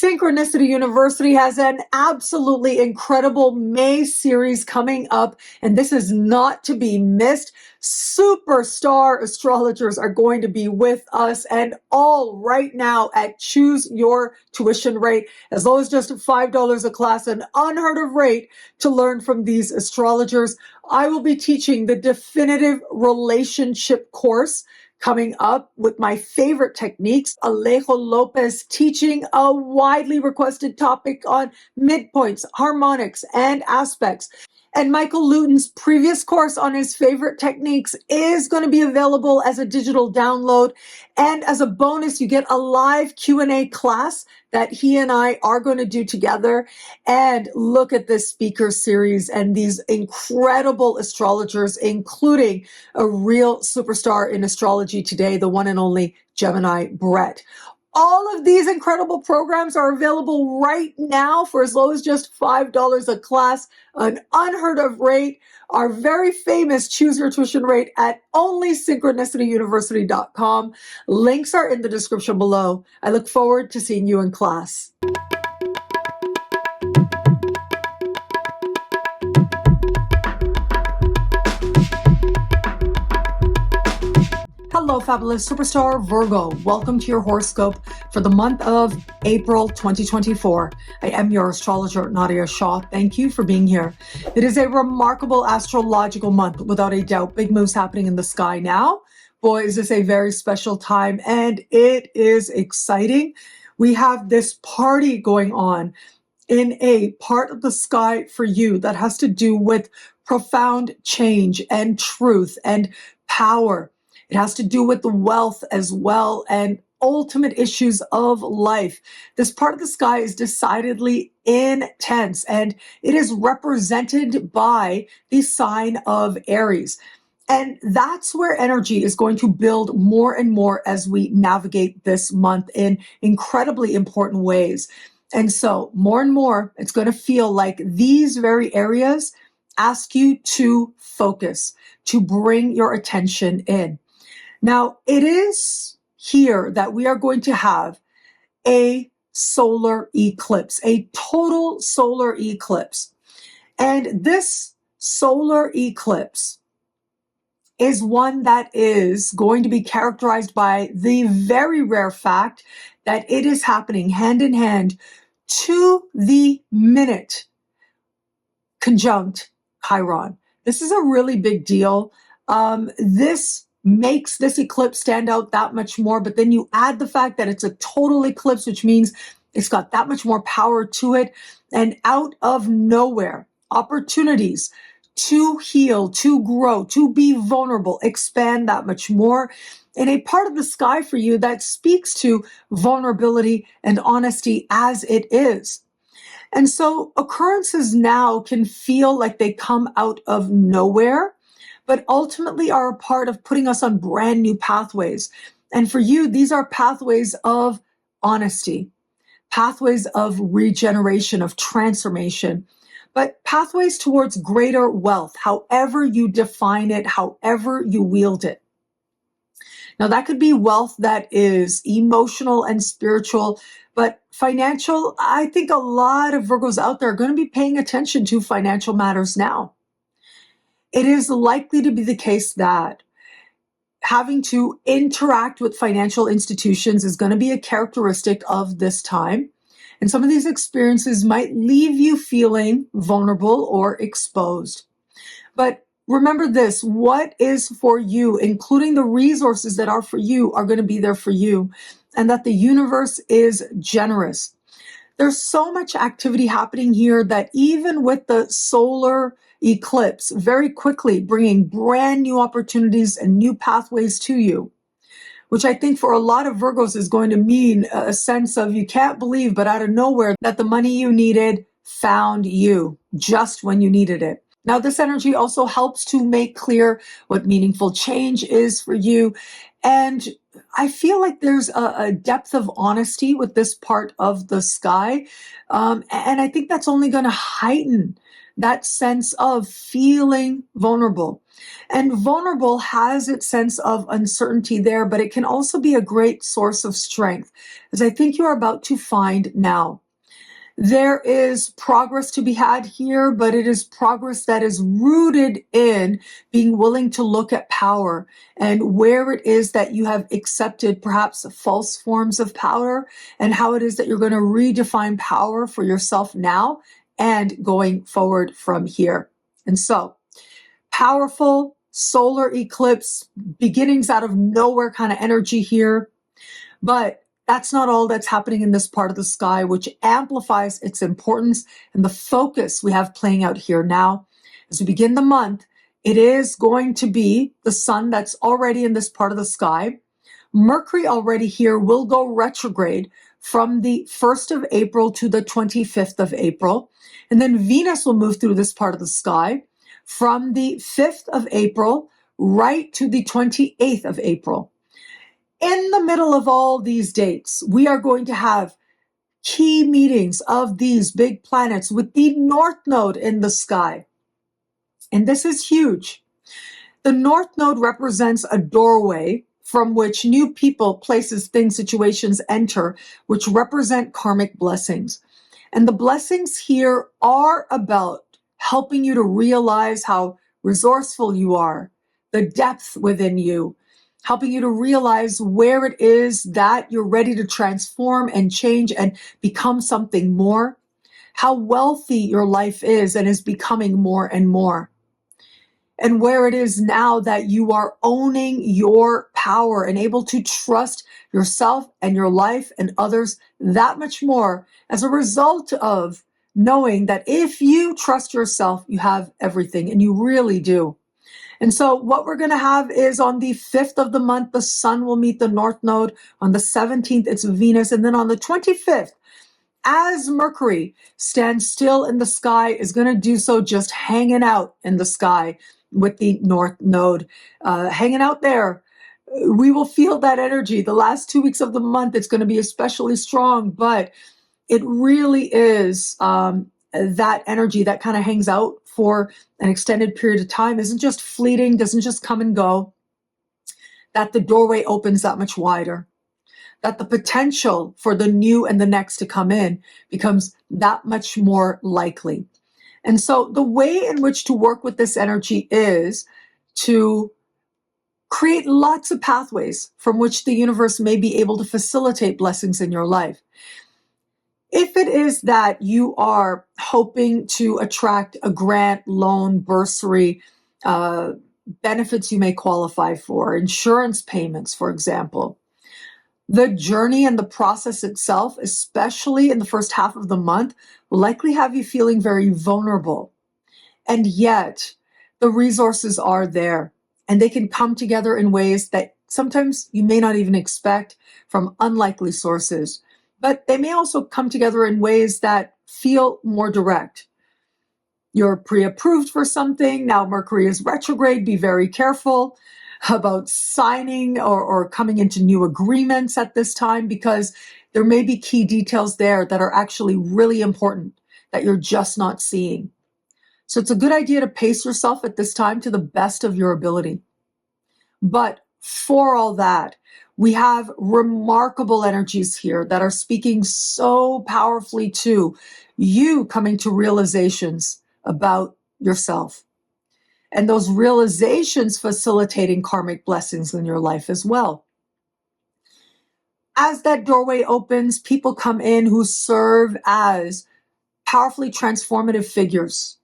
Synchronicity University has an absolutely incredible May series coming up, and this is not to be missed. Superstar astrologers are going to be with us, and all right now at Choose Your Tuition Rate, as low as just $5 a class, an unheard of rate to learn from these astrologers. I will be teaching the definitive relationship course coming up with my favorite techniques. ALEJO LOPEZ teaching a widely requested topic on midpoints, harmonics, and aspects. And Michael Luton's previous course on his favorite techniques is going to be available as a digital download. And as a bonus, you get a live Q&A class that he and I are going to do together. And look at this speaker series and these incredible astrologers, including a real superstar in astrology today, the one and only Gemini Brett. All of these incredible programs are available right now for as low as just $5 a class, an unheard of rate, our very famous Choose Your Tuition Rate at onlysynchronicityuniversity.com. Links are in the description below. I look forward to seeing you in class. Hello, fabulous superstar Virgo. Welcome to your horoscope for the month of April 2024. I am your astrologer, Nadiya Shah. Thank you for being here. It is a remarkable astrological month, without a doubt. Big moves happening in the sky now. Boy, is this a very special time, and it is exciting. We have this party going on in a part of the sky for you that has to do with profound change and truth and power. It has to do with the wealth as well and ultimate issues of life. This part of the sky is decidedly intense, and it is represented by the sign of Aries. And that's where energy is going to build more and more as we navigate this month in incredibly important ways. And so more and more, it's going to feel like these very areas ask you to focus, to bring your attention in. Now, it is here that we are going to have a solar eclipse, a total solar eclipse. And this solar eclipse is one that is going to be characterized by the very rare fact that it is happening hand in hand to the minute conjunct Chiron. This is a really big deal. This makes this eclipse stand out that much more, but then you add the fact that it's a total eclipse, which means it's got that much more power to it, and out of nowhere, opportunities to heal, to grow, to be vulnerable, expand that much more in a part of the sky for you that speaks to vulnerability and honesty as it is. And so occurrences now can feel like they come out of nowhere, but ultimately are a part of putting us on brand new pathways. And for you, these are pathways of honesty, pathways of regeneration, of transformation, but pathways towards greater wealth, however you define it, however you wield it. Now, that could be wealth that is emotional and spiritual, but financial. I think a lot of Virgos out there are going to be paying attention to financial matters now. It is likely to be the case that having to interact with financial institutions is going to be a characteristic of this time. And some of these experiences might leave you feeling vulnerable or exposed. But remember this, what is for you, including the resources that are for you, are going to be there for you, and that the universe is generous. There's so much activity happening here that even with the solar eclipse very quickly bringing brand new opportunities and new pathways to you, which I think for a lot of Virgos is going to mean a sense of you can't believe, but out of nowhere, that the money you needed found you just when you needed it. Now, this energy also helps to make clear what meaningful change is for you. And I feel like there's a depth of honesty with this part of the sky. And I think that's only going to heighten that sense of feeling vulnerable. And vulnerable has its sense of uncertainty there, but it can also be a great source of strength, as I think you're about to find now. There is progress to be had here, but it is progress that is rooted in being willing to look at power and where it is that you have accepted perhaps false forms of power, and how it is that you're going to redefine power for yourself now and going forward from here. And so, powerful solar eclipse, beginnings out of nowhere kind of energy here. But that's not all that's happening in this part of the sky, which amplifies its importance and the focus we have playing out here now. As we begin the month, it is going to be the sun that's already in this part of the sky. Mercury already here will go retrograde from the 1st of April to the 25th of April. And then Venus will move through this part of the sky from the 5th of April right to the 28th of April. In the middle of all these dates, we are going to have key meetings of these big planets with the North Node in the sky. And this is huge. The North Node represents a doorway from which new people, places, things, situations enter, which represent karmic blessings. And the blessings here are about helping you to realize how resourceful you are, the depth within you, helping you to realize where it is that you're ready to transform and change and become something more, how wealthy your life is and is becoming more and more, and where it is now that you are owning your power and able to trust yourself and your life and others that much more as a result of knowing that if you trust yourself, you have everything, and you really do. And so what we're going to have is on the 5th of the month, the sun will meet the North Node. On the 17th, it's Venus. And then on the 25th, as Mercury stands still in the sky, is going to do so just hanging out in the sky with the North Node, hanging out there. We will feel that energy. The last 2 weeks of the month, it's going to be especially strong, but it really is that energy that kind of hangs out for an extended period of time, isn't just fleeting, doesn't just come and go, that the doorway opens that much wider, that the potential for the new and the next to come in becomes that much more likely. And so the way in which to work with this energy is to create lots of pathways from which the universe may be able to facilitate blessings in your life. If it is that you are hoping to attract a grant, loan, bursary, benefits you may qualify for, insurance payments, for example, the journey and the process itself, especially in the first half of the month, will likely have you feeling very vulnerable. And yet, the resources are there, and they can come together in ways that sometimes you may not even expect from unlikely sources. But they may also come together in ways that feel more direct. You're pre-approved for something. Now Mercury is retrograde. Be very careful about signing or coming into new agreements at this time, because there may be key details there that are actually really important that you're just not seeing. So it's a good idea to pace yourself at this time to the best of your ability. But for all that, we have remarkable energies here that are speaking so powerfully to you coming to realizations about yourself. And those realizations facilitating karmic blessings in your life as well. As that doorway opens, people come in who serve as powerfully transformative figures.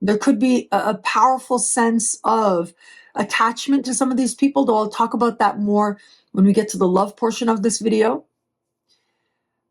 There could be a powerful sense of attachment to some of these people, though I'll talk about that more when we get to the love portion of this video.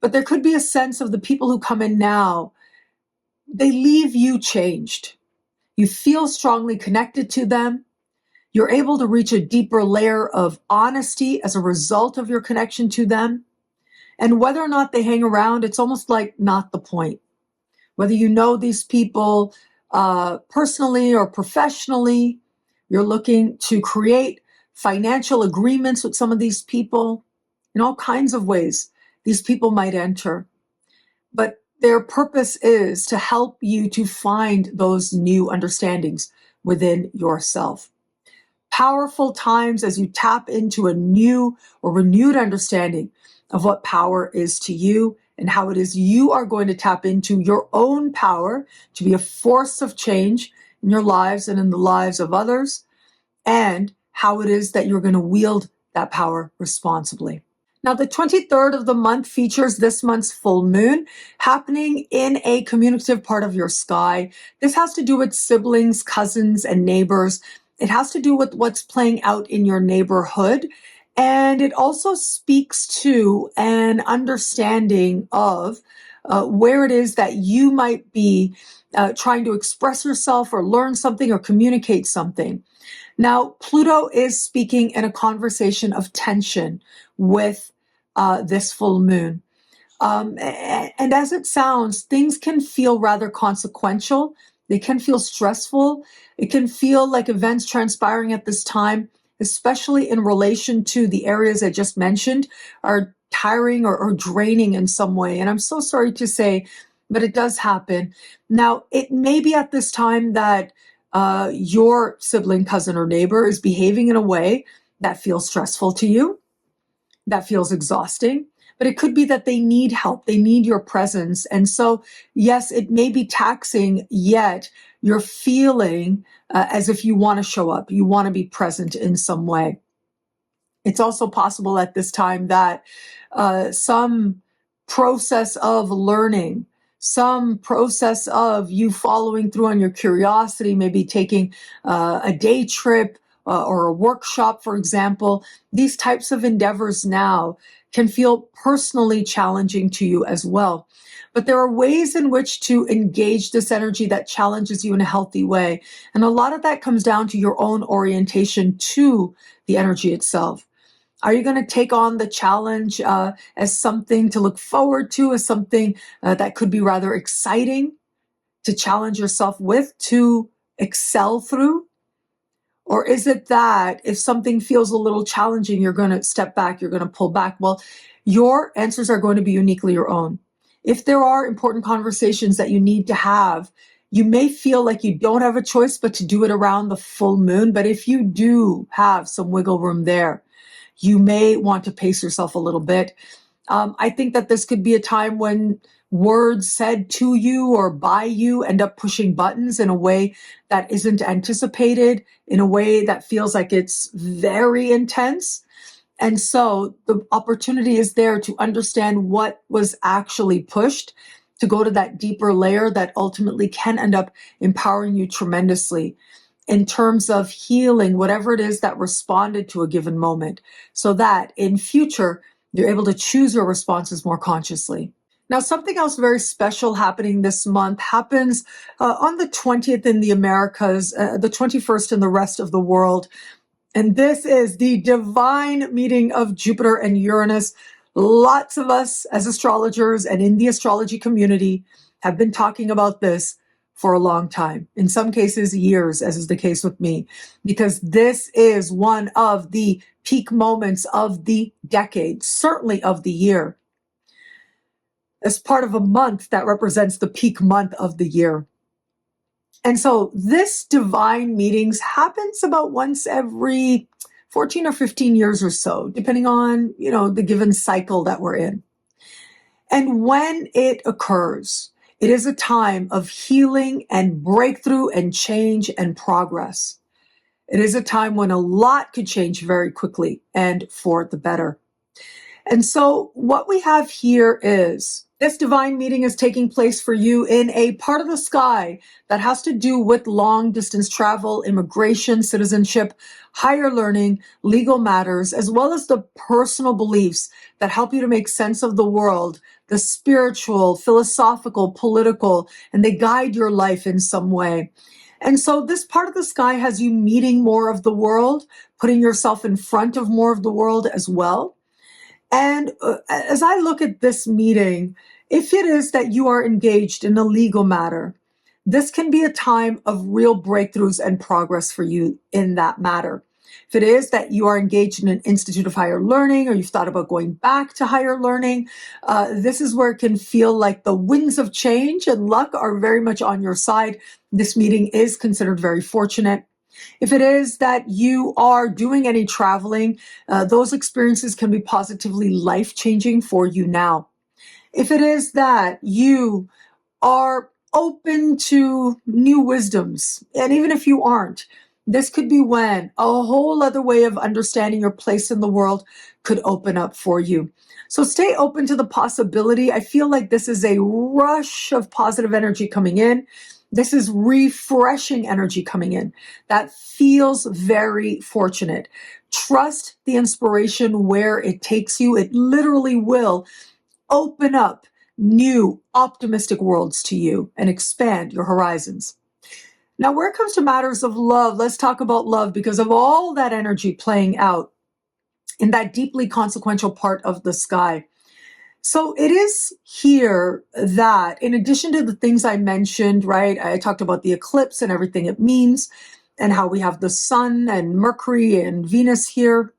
But there could be a sense of the people who come in now, they leave you changed. You feel strongly connected to them. You're able to reach a deeper layer of honesty as a result of your connection to them. And whether or not they hang around, it's almost like not the point. Whether you know these people personally or professionally, you're looking to create financial agreements with some of these people in all kinds of ways. These people might enter. But their purpose is to help you to find those new understandings within yourself. Powerful times as you tap into a new or renewed understanding of what power is to you and how it is you are going to tap into your own power to be a force of change in your lives and in the lives of others, and how it is that you're going to wield that power responsibly. Now, the 23rd of the month features this month's full moon happening in a communicative part of your sky. This has to do with siblings, cousins, and neighbors. It has to do with what's playing out in your neighborhood. And it also speaks to an understanding of where it is that you might be trying to express yourself or learn something or communicate something. Now, Pluto is speaking in a conversation of tension with this full moon. And as it sounds, things can feel rather consequential. They can feel stressful. It can feel like events transpiring at this time, especially in relation to the areas I just mentioned, are tiring or draining in some way. And I'm so sorry to say, but it does happen. Now, it may be at this time that your sibling, cousin, or neighbor is behaving in a way that feels stressful to you, that feels exhausting, but it could be that they need help. They need your presence. And so, yes, it may be taxing, yet you're feeling as if you want to show up, you want to be present in some way. It's also possible at this time that some process of learning, some process of you following through on your curiosity, maybe taking a day trip or a workshop, for example, these types of endeavors now can feel personally challenging to you as well. But there are ways in which to engage this energy that challenges you in a healthy way. And a lot of that comes down to your own orientation to the energy itself. Are you going to take on the challenge as something to look forward to, as something that could be rather exciting to challenge yourself with, to excel through? Or is it that if something feels a little challenging, you're going to step back, you're going to pull back? Well, your answers are going to be uniquely your own. If there are important conversations that you need to have, you may feel like you don't have a choice but to do it around the full moon. But if you do have some wiggle room there, you may want to pace yourself a little bit. I think that this could be a time when words said to you or by you end up pushing buttons in a way that isn't anticipated, in a way that feels like it's very intense. And so the opportunity is there to understand what was actually pushed, to go to that deeper layer that ultimately can end up empowering you tremendously in terms of healing whatever it is that responded to a given moment, so that in future, you're able to choose your responses more consciously. Now, something else very special happening this month happens on the 20th in the Americas, the 21st in the rest of the world. And this is the divine meeting of Jupiter and Uranus. Lots of us as astrologers and in the astrology community have been talking about this for a long time, in some cases years, as is the case with me, because this is one of the peak moments of the decade, certainly of the year, as part of a month that represents the peak month of the year. And so this divine meetings happens about once every 14 or 15 years or so, depending on, the given cycle that we're in. And when it occurs, it is a time of healing and breakthrough and change and progress. It is a time when a lot could change very quickly and for the better. And so what we have here is this divine meeting is taking place for you in a part of the sky that has to do with long distance travel, immigration, citizenship, higher learning, legal matters, as well as the personal beliefs that help you to make sense of the world, the spiritual, philosophical, political, and they guide your life in some way. And so this part of the sky has you meeting more of the world, putting yourself in front of more of the world as well. And as I look at this meeting, if it is that you are engaged in a legal matter, this can be a time of real breakthroughs and progress for you in that matter. If it is that you are engaged in an institute of higher learning, or you've thought about going back to higher learning, this is where it can feel like the winds of change and luck are very much on your side. This meeting is considered very fortunate. If it is that you are doing any traveling, those experiences can be positively life-changing for you now. If it is that you are open to new wisdoms, and even if you aren't, this could be when a whole other way of understanding your place in the world could open up for you. So stay open to the possibility. I feel like this is a rush of positive energy coming in. This is refreshing energy coming in. That feels very fortunate. Trust the inspiration where it takes you. It literally will open up new optimistic worlds to you and expand your horizons. Now, where it comes to matters of love, let's talk about love because of all that energy playing out in that deeply consequential part of the sky. So it is here that in addition to the things I mentioned, right, I talked about the eclipse and everything it means and how we have the sun and Mercury and Venus here.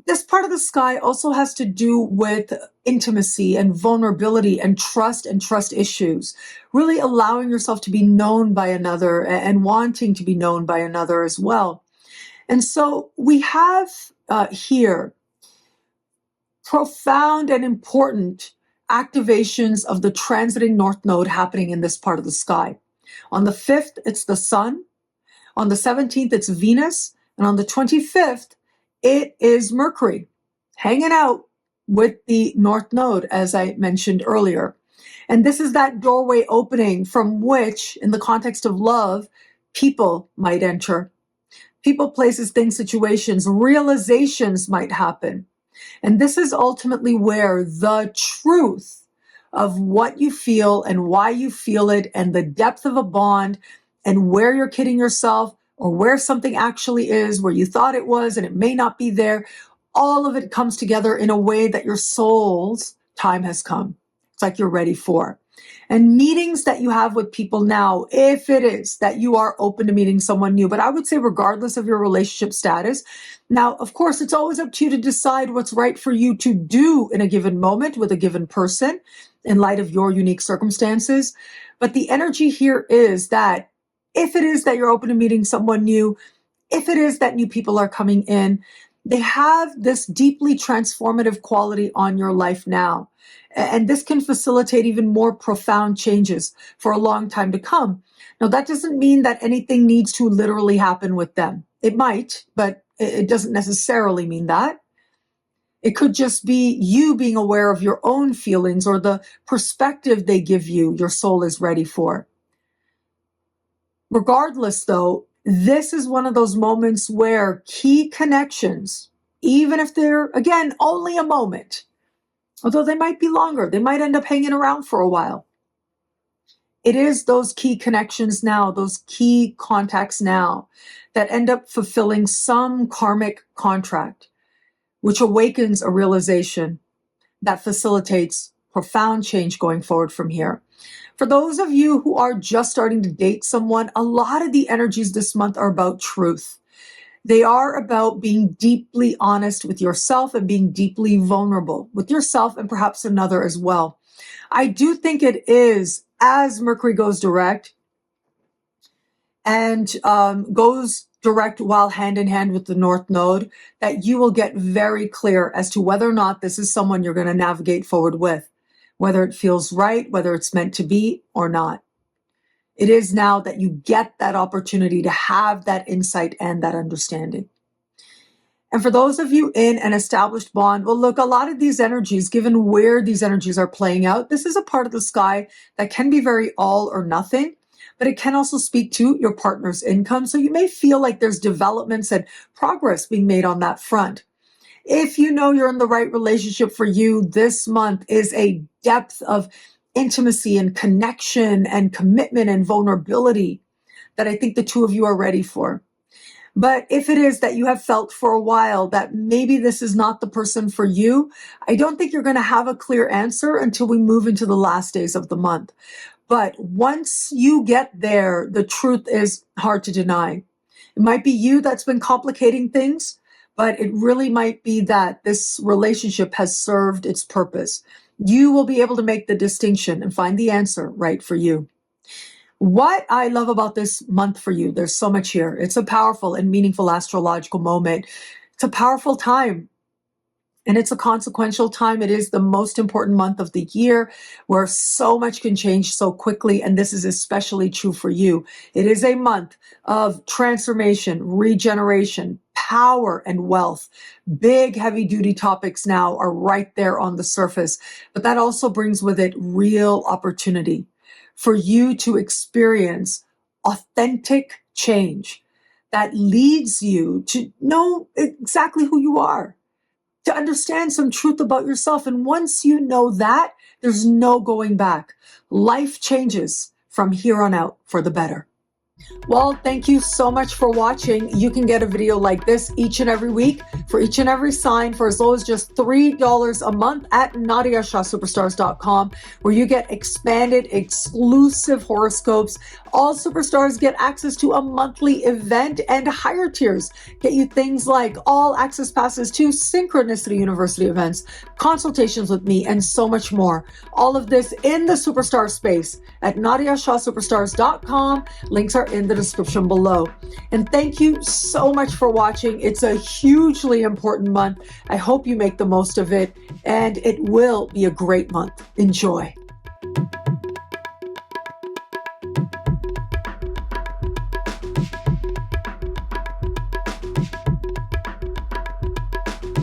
This part of the sky also has to do with intimacy and vulnerability and trust issues, really allowing yourself to be known by another and wanting to be known by another as well. And so we have here profound and important activations of the transiting North Node happening in this part of the sky. On the 5th, it's the Sun. On the 17th, it's Venus. And on the 25th, it is Mercury hanging out with the North Node, as I mentioned earlier. And this is that doorway opening from which, in the context of love, people might enter. People, places, things, situations, realizations might happen. And this is ultimately where the truth of what you feel and why you feel it and the depth of a bond and where you're kidding yourself or where something actually is, where you thought it was and it may not be there, all of it comes together in a way that your soul's time has come. It's like you're ready for. And meetings that you have with people now, if it is that you are open to meeting someone new, but I would say regardless of your relationship status, now, of course, it's always up to you to decide what's right for you to do in a given moment with a given person in light of your unique circumstances. But the energy here is that if it is that you're open to meeting someone new, if it is that new people are coming in, they have this deeply transformative quality on your life now. And this can facilitate even more profound changes for a long time to come. Now, that doesn't mean that anything needs to literally happen with them. It might, but it doesn't necessarily mean that. It could just be you being aware of your own feelings or the perspective they give you, your soul is ready for. Regardless, though, this is one of those moments where key connections, even if they're, again, only a moment, although they might be longer, they might end up hanging around for a while. It is those key connections now, those key contacts now that end up fulfilling some karmic contract, which awakens a realization that facilitates profound change going forward from here. For those of you who are just starting to date someone, a lot of the energies this month are about truth. They are about being deeply honest with yourself and being deeply vulnerable with yourself and perhaps another as well. I do think it is, as Mercury goes direct and goes direct while hand in hand with the North Node, that you will get very clear as to whether or not this is someone you're going to navigate forward with, whether it feels right, whether it's meant to be or not. It is now that you get that opportunity to have that insight and that understanding. And for those of you in an established bond, well, look, a lot of these energies, given where these energies are playing out, this is a part of the sky that can be very all or nothing, but it can also speak to your partner's income. So you may feel like there's developments and progress being made on that front. If you know you're in the right relationship for you, this month is a depth of intimacy and connection and commitment and vulnerability that I think the two of you are ready for. But if it is that you have felt for a while that maybe this is not the person for you, I don't think you're going to have a clear answer until we move into the last days of the month. But once you get there, the truth is hard to deny. It might be you that's been complicating things, but it really might be that this relationship has served its purpose. You will be able to make the distinction and find the answer right for you. What I love about this month for you, there's so much here. It's a powerful and meaningful astrological moment. It's a powerful time. And it's a consequential time. It is the most important month of the year where so much can change so quickly. And this is especially true for you. It is a month of transformation, regeneration, power, and wealth. Big, heavy duty topics now are right there on the surface. But that also brings with it real opportunity for you to experience authentic change that leads you to know exactly who you are, to understand some truth about yourself. And once you know that, there's no going back. Life changes from here on out for the better. Well, thank you so much for watching. You can get a video like this each and every week for each and every sign for as low as just $3 a month at NadiyaShahSuperstars.com, where you get expanded, exclusive horoscopes. All superstars get access to a monthly event, and higher tiers get you things like all access passes to Synchronicity University events, consultations with me, and so much more. All of this in the superstar space at NadiyaShahSuperstars.com. Links are in the description below. And thank you so much for watching. It's a hugely important month. I hope you make the most of it, and it will be a great month. Enjoy.